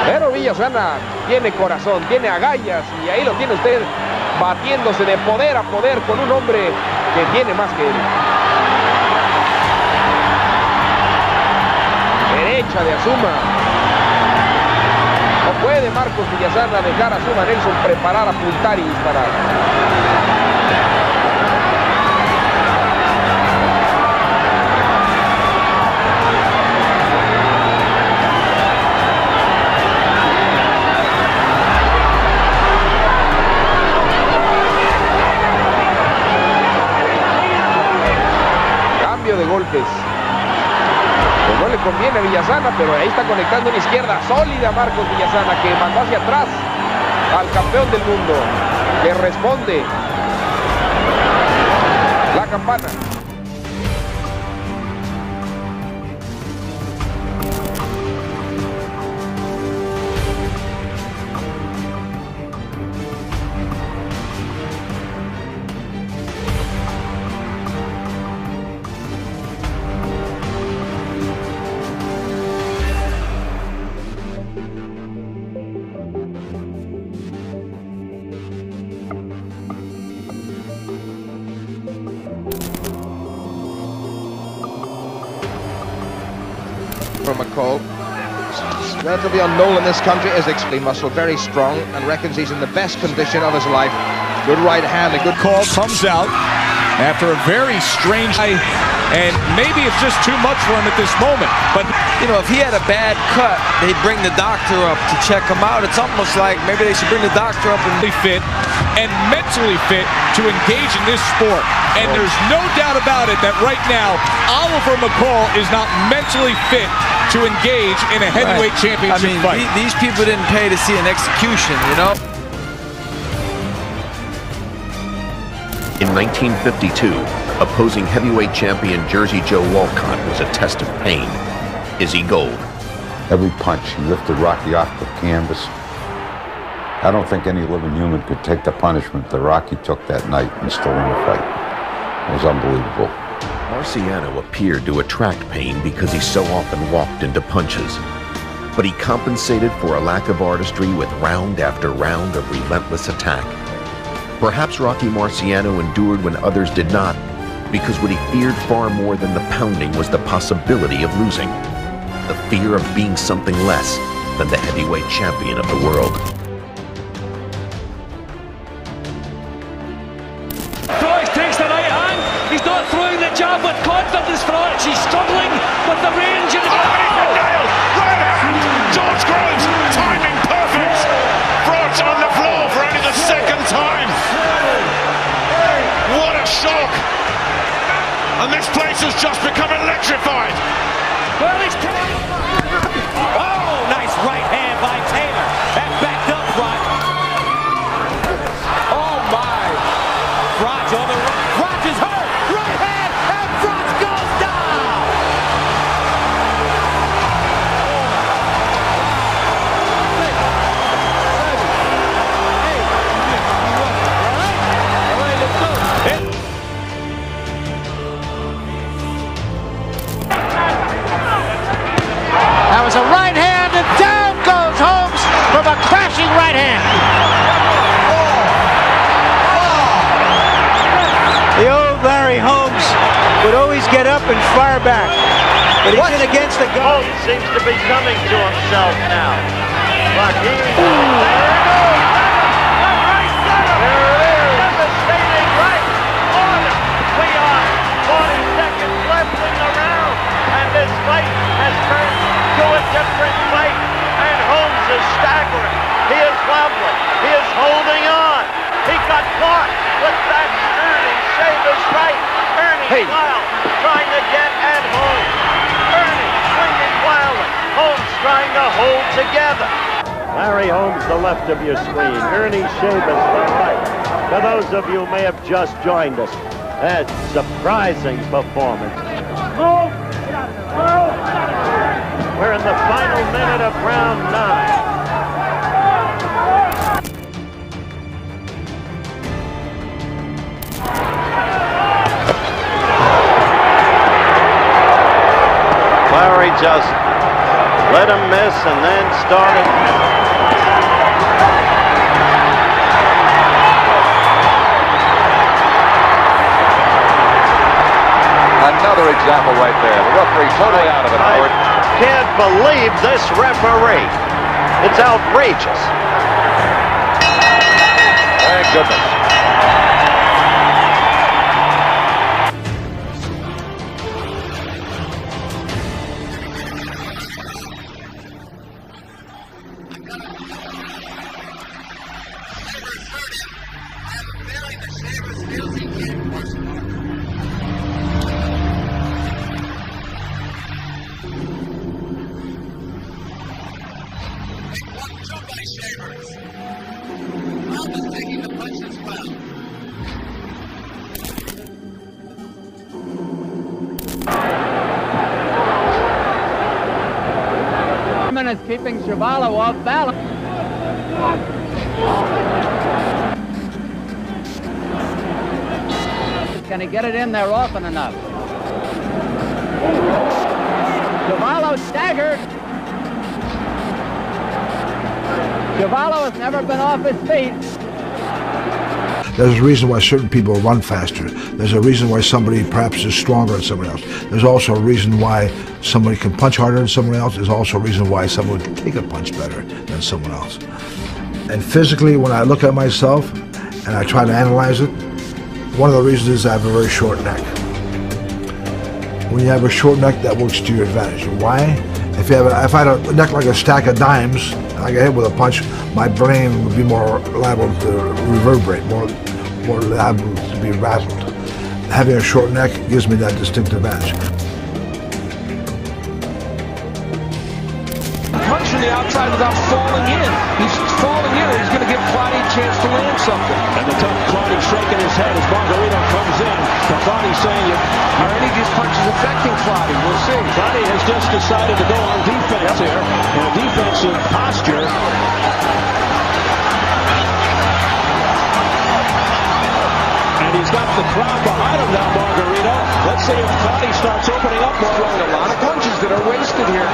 Pero Villasana tiene corazón, tiene agallas, y ahí lo tiene usted batiéndose de poder a poder con un hombre que tiene más que él. Derecha de Azuma. No puede Marcos Villasana dejar a Azuma Nelson preparar, apuntar y disparar. De golpes, pues no le conviene a Villasana, pero ahí está conectando una izquierda sólida Marcos Villasana, que mandó hacia atrás al campeón del mundo, que responde la campana. From McCall. Relatively unknown in this country, is extremely muscle, very strong, and reckons he's in the best condition of his life. Good right hand, a good call comes out after a very strange, and maybe it's just too much for him at this moment. But you know, if he had a bad cut, they'd bring the doctor up to check him out. It's almost like maybe they should bring the doctor up and be fit and mentally fit to engage in this sport. And there's no doubt about it that right now, Oliver McCall is not mentally fit to engage in a heavyweight championship fight. These people didn't pay to see an execution, you know? In 1952, opposing heavyweight champion Jersey Joe Walcott was a test of pain. Is he gold? Every punch, he lifted Rocky off the canvas. I don't think any living human could take the punishment that Rocky took that night and still win the fight. It was unbelievable. Marciano appeared to attract pain because he so often walked into punches. But he compensated for a lack of artistry with round after round of relentless attack. Perhaps Rocky Marciano endured when others did not, because what he feared far more than the pounding was the possibility of losing. The fear of being something less than the heavyweight champion of the world. Takes the right hand. He's not throwing the jab with confidence for it. She's struggling with the range. And nailed! Right hand! George Groves, timing perfect! Froch on the floor for only the second time! What a shock! And this place has just become electrified! Well, he's oh, nice right hand by Taylor. That backed up Froch. Oh my! Froch on the right. Froch is hurt! Right hand! And Froch goes down! That was a right hand, and down goes Holmes from a crashing right hand. The old Larry Holmes would always get up and fire back, but he's in against the goal. Holmes seems to be coming to himself now. But he... Devastating right on him. We are 40 seconds left in the round, and this fight has turned to a different fight, and Holmes is staggering. He is wobbling. He is holding on. He got caught with that Ernie Chavez right. Ernie wild, trying to get at Holmes. Ernie swinging wildly. Holmes trying to hold together. Larry Holmes, the left of your screen. Ernie Chavez, the right. For those of you who may have just joined us, that surprising performance. Move! Move! We're in the final minute of round 9. just let him miss and then started. Another example right there. The referee totally out of it, Howard. I can't believe this referee. It's outrageous. Thank goodness. Is keeping Chavez off balance. Can he get it in there often enough? Chavez staggered. Chavez has never been off his feet. There's a reason why certain people run faster. There's a reason why somebody perhaps is stronger than somebody else. There's also a reason why somebody can punch harder than someone else. There's also a reason why someone can take a punch better than someone else. And physically, when I look at myself and I try to analyze it, one of the reasons is I have a very short neck. When you have a short neck, that works to your advantage. Why? If I had a neck like a stack of dimes, and I got hit with a punch, my brain would be more liable to reverberate, more liable to be rattled. Having a short neck gives me that distinct advantage. Punch from the outside without falling in. He's falling in, and he's going to give Claudio a chance to land something. And the tough Claudio shaking his head as Margarito comes in. Claudio saying, are any of these punches affecting Claudio? We'll see. Claudio has just decided to go on defense here, in a defensive posture. And he's got the crowd behind him now, Margarito. Let's see if Claudio starts opening up more. Throwing a lot of punches that are wasted here.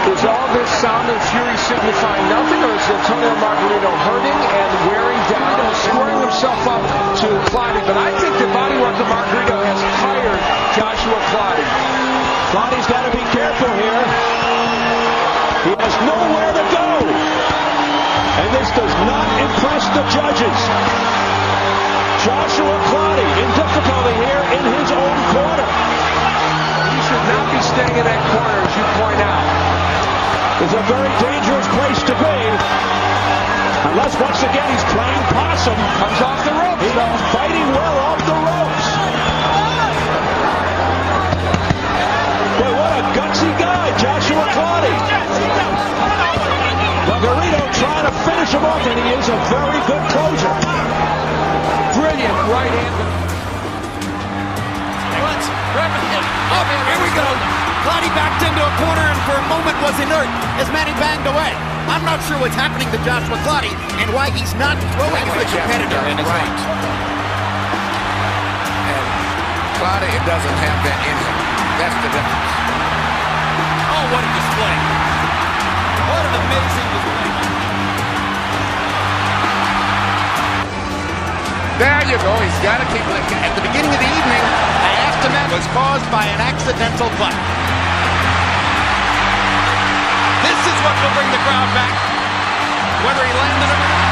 Is all this sound and fury signifying nothing, or is Antonio Margarito hurting and wearing down and scoring himself up to Claudio? But I think the body work of Margarito has tired Joshua Claudio. Claudio's got to be careful here. He has nowhere to go. And this does not impress the judges. Joshua Claudio in difficulty here in his own corner. He should not be staying in that corner, as you point out. It's a very dangerous place to be. Unless, once again, he's playing possum. Comes off the ropes. He's fighting well off the ropes. Boy, what a gutsy guy, Joshua Claudio. Margarito trying to finish him off, and he is a very good closer. Brilliant right hand. Here we go. Claudio backed into a corner and for a moment was inert as Manny banged away. I'm not sure what's happening to Joshua Claudio and why he's not throwing as the competitor in his right. And Claudio doesn't have that in him. That's the difference. Oh, what a display. What an amazing display. There you go. He's got to keep looking. At the beginning of the evening, was caused by an accidental butt. This is what will bring the crowd back, whether he landed or not.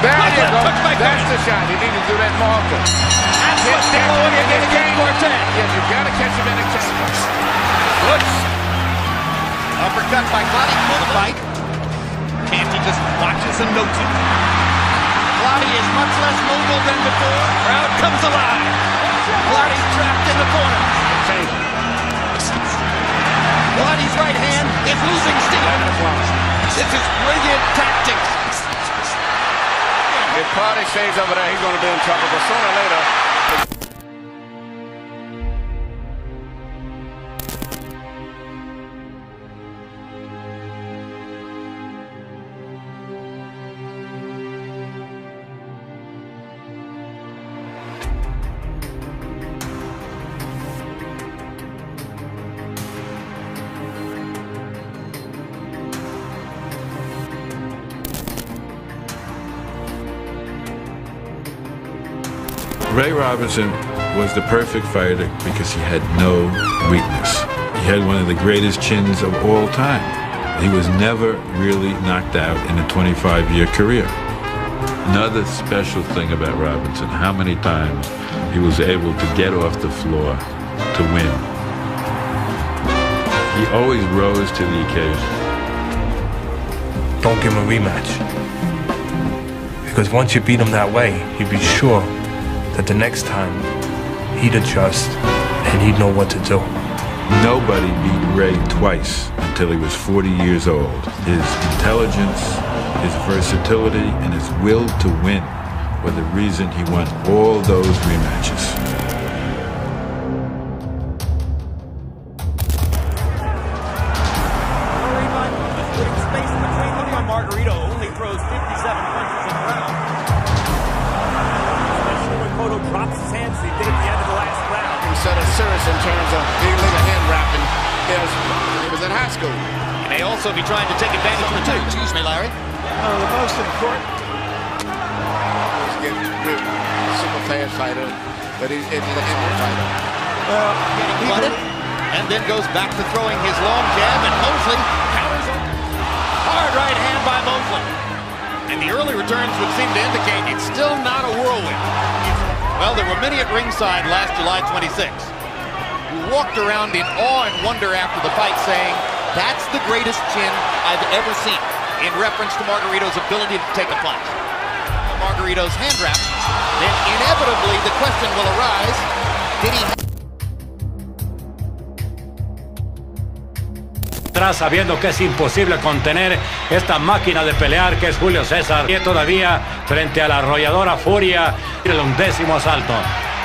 There you go. That's the shot. You need to do that more often. That's what's going in the game. Yeah, you've got to catch him in a catch. Good. Uppercut by Claudio for the fight. Canty just watches and notes it. Claudio is much less mobile than before. Crowd comes alive. Claudio's trapped in the corner. Claudio's right hand is losing steam. This is brilliant tactics. If Claudio stays over there, he's going to be in trouble. But sooner or later... Ray Robinson was the perfect fighter because he had no weakness. He had one of the greatest chins of all time. He was never really knocked out in a 25-year career. Another special thing about Robinson, how many times he was able to get off the floor to win. He always rose to the occasion. Don't give him a rematch. Because once you beat him that way, you'd be sure that the next time he'd adjust and he'd know what to do. Nobody beat Ray twice until he was 40 years old. His intelligence, his versatility, and his will to win were the reason he won all those rematches. Margarito only throws 57 punches in a round. Especially when Cotto drops his hands, he did at the end of the last round. Instead of serious in terms of being a hand wrapping, he was in high school. He may also be trying to take advantage of the two. Excuse me, Larry. The most important. He's getting super fast fighter, but he's an inward fighter. Well, getting flooded, and then goes back to throwing his long jab, and Mosley counters on. Hard right hand by Mosley. And the early returns would seem to indicate it's still not a whirlwind. Well, there were many at ringside last July 26 who walked around in awe and wonder after the fight saying, that's the greatest chin I've ever seen, in reference to Margarito's ability to take a punch. Margarito's hand wrap, then inevitably the question will arise, did he sabiendo que es imposible contener esta máquina de pelear que es Julio César, y todavía frente a la arrolladora furia del 11º asalto.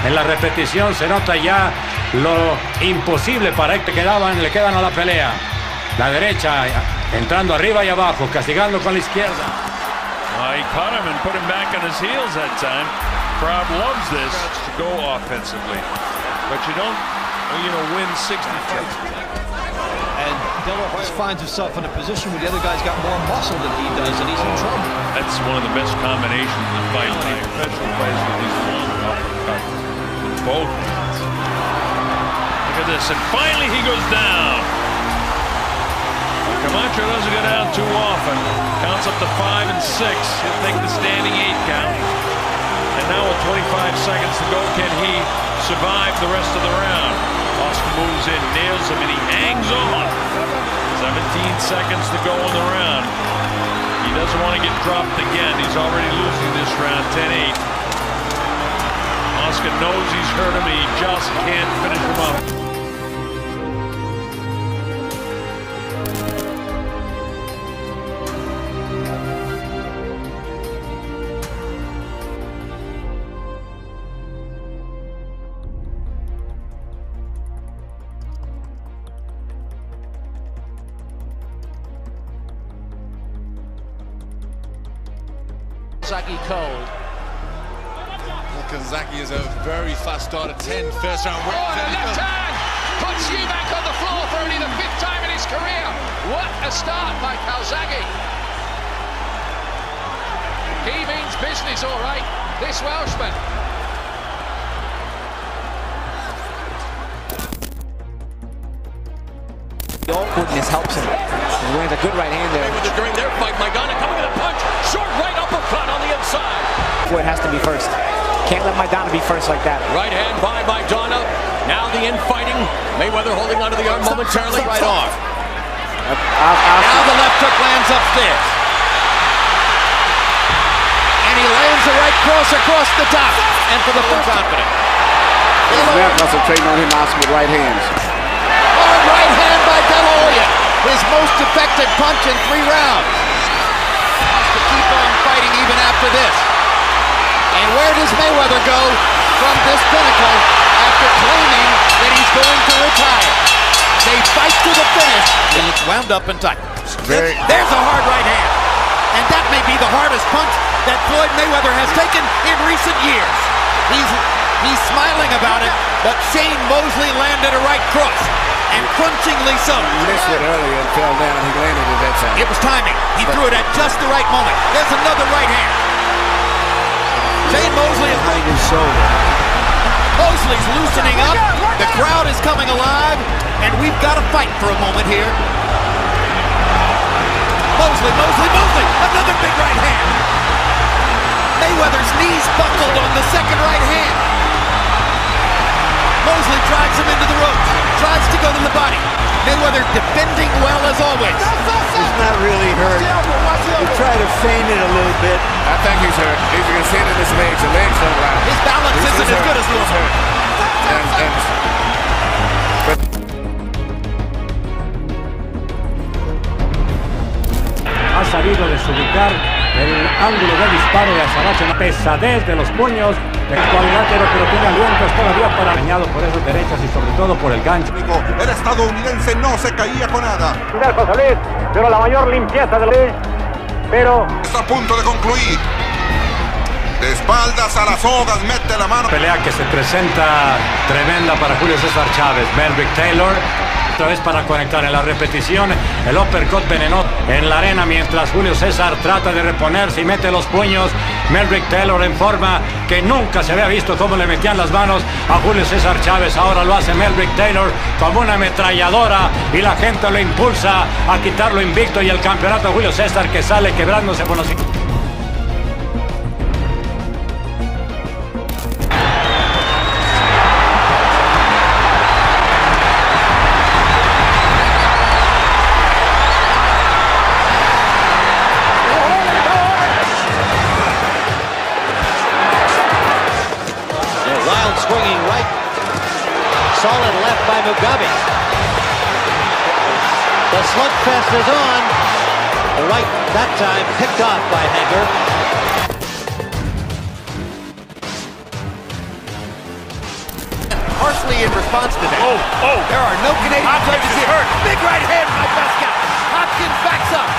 En la repetición se nota ya lo imposible para que le quedan a la pelea. La derecha entrando arriba y abajo, castigando con la izquierda. He caught him and put him back on his heels that time. Crowd loves this to go offensively, but you don't, win 60 fights. And De La Hoya finds himself in a position where the other guy's got more muscle than he does, and he's in trouble. That's one of the best combinations in the fight. Professional players with these long uppercuts with both hands. Look at this, and finally he goes down. Camacho doesn't go down too often. Counts up to 5 and 6. He'll take the standing 8 count. And now with 25 seconds to go, can he survive the rest of the round? Oscar moves in, nails him, and he hangs on. 17 seconds to go in the round. He doesn't want to get dropped again. He's already losing this round, 10-8. Oscar knows he's hurt him, and he just can't finish him up. Cold. Well, Kanzaki is a very fast starter. 10 first round wins. Oh, the left hand puts Eubank on the floor for only the 5th time in his career. What a start by Kalzagi. He means business, all right, this Welshman. The awkwardness helps him. He lands a good right hand there. During their fight, Maidana coming with a punch. Short right uppercut on the inside. Floyd has to be first. Can't let Maidana be first like that. Right hand by Maidana. Now the infighting. Mayweather holding onto the arm momentarily. Right arm. Now the left hook lands upstairs. And he lands the right cross across the top. And for the first confident. He's now concentrating on him also with right hands. Hard right hand by De La Hoya. His most effective punch in 3 rounds. Wants to keep on fighting even after this. And where does Mayweather go from this pinnacle after claiming that he's going to retire? They fight to the finish, and it's wound up and tight. There's a hard right hand. And that may be the hardest punch that Floyd Mayweather has taken in recent years. He's smiling about it, but Shane Mosley landed a right cross. And crunchingly so. He missed it earlier and fell down. He landed it that time. It was timing. He threw it at just the right moment. There's another right hand. Shane Mosley behind his shoulder. Mosley's loosening up. The crowd is coming alive, and we've got to fight for a moment here. Mosley, another big right hand. Mayweather's knees buckled on the second right hand. Mosley drives him into the ropes, tries to go to the body. Mayweather defending well as always. He's not really hurt. He tried to feint it a little bit. I think he's hurt. He's going to see it in his legs. The legs don't lie. His balance isn't as good as normal. Ha sabido desubicar el ángulo de disparo de Azabache, la pesadez de los puños, el cuadrilátero, pero tiene alientos todavía para dañado por esas derechas y sobre todo por el gancho. El estadounidense no se caía con nada. Para salir, pero la mayor limpieza de la ley, pero Está a punto de concluir. De espaldas a las sogas, mete la mano. Pelea que se presenta tremenda para Julio César Chávez. Melrick Taylor otra vez para conectar en la repetición el uppercut venenoso en la arena mientras Julio César trata de reponerse y mete los puños. Melrick Taylor en forma que nunca se había visto cómo le metían las manos a Julio César Chávez. Ahora lo hace Melrick Taylor como una ametralladora y la gente lo impulsa a quitarlo invicto y el campeonato a Julio César que sale quebrándose por los... Swinging right, solid left by Mugabe. The slugfest is on. The right that time picked off by Hager. Partially in response to that. There are no Canadian judges here. Big right hand by Pascal. Hopkins backs up.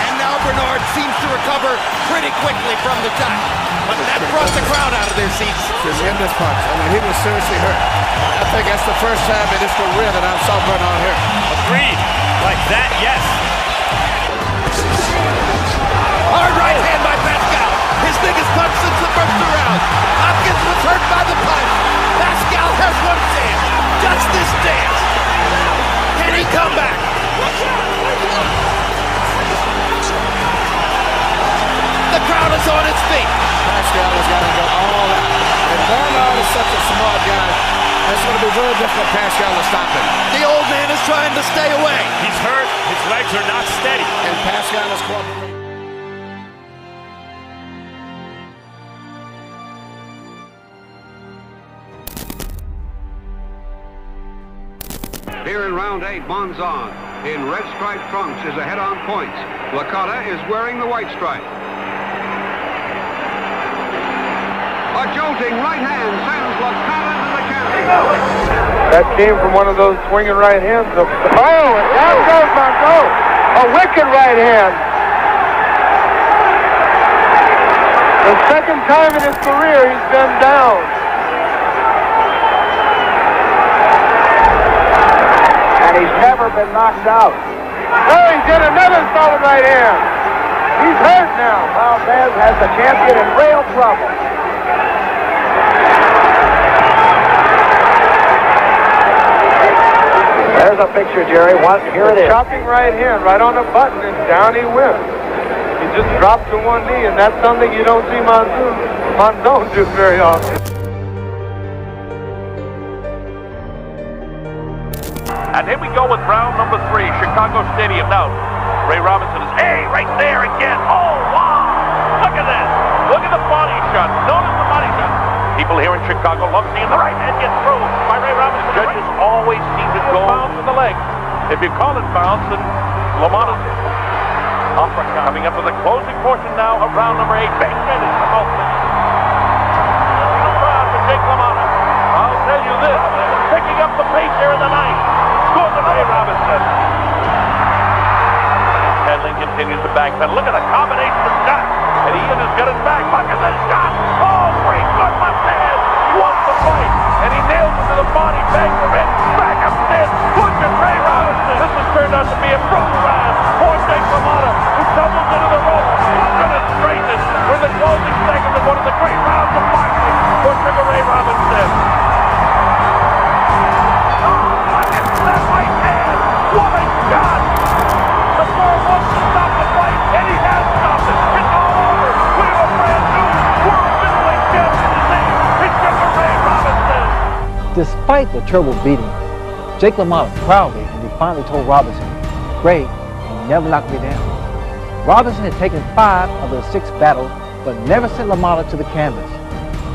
And now Bernard seems to recover pretty quickly from the top. But that brought the crowd out of their seats. Just in this punch. I mean, he was seriously hurt. I think that's the first time in his career that I saw Bernard hurt. Agreed. Like that, yes. Hard right hand by Pascal. His biggest punch since the first round. Hopkins was hurt by the punch. Pascal has one chance. Just this dance. Can he come back? The crowd is on its feet. Pascal has got to go all out. And Bernard is such a smart guy. It's going to be very difficult for Pascal to stop him. The old man is trying to stay away. He's hurt. His legs are not steady. And Pascal is cooperating. Here in round 8, Monzon in red striped trunks is ahead on points. Licata is wearing the white stripe. A jolting right hand sends Licata to the canvas. That came from one of those swinging right hands. Oh, and down goes Monzon. A wicked right hand. The second time in his career he's been down. And he's never been knocked out. Oh, he's got another solid right hand. He's hurt now. Chavez has the champion in real trouble. There's a picture, Jerry. Here it is. Chopping right hand, right on the button, and down he went. He just dropped to one knee, and that's something you don't see Monzon do very often. And here we go with round number 3, Chicago Stadium. Now, Ray Robinson is, right there again. Oh, wow. Look at that. Look at the body shot. Notice the body shot. People here in Chicago love seeing the right hand get through by Ray Robinson. Judges always seem to go bounce in the leg. If you call it bounce, then LaMotta's uppercut. Coming up to the closing portion now of round number 8. Big finish from Austin. Crowd for Jake LaMotta. I'll tell you this. Picking up the pace here in the ninth. Scores the Ray Robinson. Hedlund continues to backpedal. Look at the combination of shots. And Ian has got his back. Look at the shot. Oh, pretty good Montez. He wants the fight. And he nails it to the body. Bangs him in. Back upstairs. Look at Ray Robinson. This has turned out to be a brutal round for Jake LaMotta, who tumbles into the rope. Goodness gracious. We're in the closing segment of one of the great rounds of boxing for Sugar Ray Robinson. Despite the terrible beating, Jake LaMotta proudly and defiantly told Robinson, "Great, you never knocked me down." Robinson had taken 5 of the 6 battles, but never sent LaMotta to the canvas.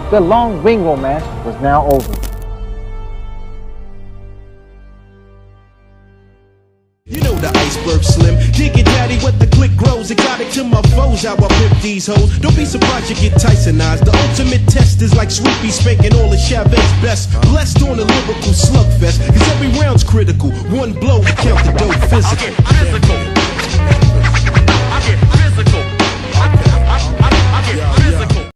Their long ring romance was now over. You know the iceberg slim. Dig it, daddy, what the click grows. Exotic to my foes, how I pimp these hoes. Don't be surprised you get Tysonized. The ultimate test is like Sweepy spanking all of Chavez best. Blessed on a lyrical slugfest, cause every round's critical. One blow to count the dope physical.